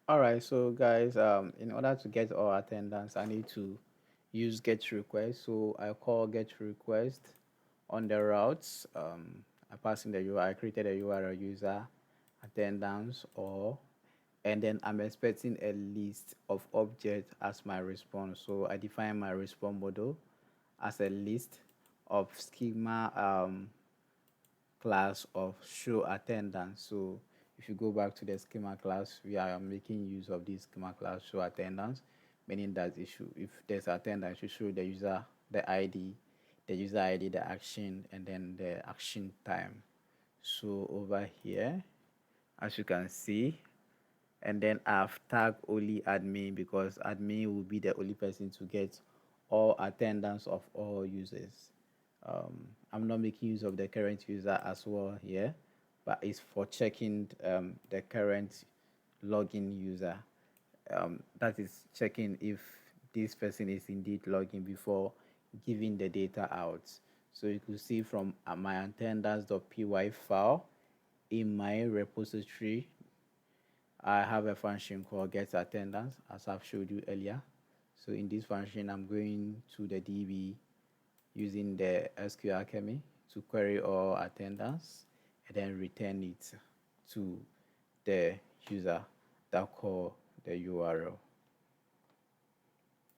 All right, so guys, in order to get all attendance, I need to use get request. So I call get request on the routes. I pass in the URL, I created a URL user attendance or, and then I'm expecting a list of objects as my response. So I define my response model as a list of schema class of show attendance. So if you go back to the schema class, we are making use of this schema class show attendance, meaning that it should, if there's attendance, it should show the user ID, the action, and then the action time. So over here, as you can see, and then I've tagged only admin because admin will be the only person to get all attendance of all users. I'm not making use of the current user as well here, but it's for checking the current login user. That is checking if this person is indeed logging before giving the data out. So you could see from my attendance.py file in my repository, I have a function called get attendance as I've showed you earlier. So in this function, I'm going to the DB using the SQL alchemy to query all attendance and then return it to the user that call the URL.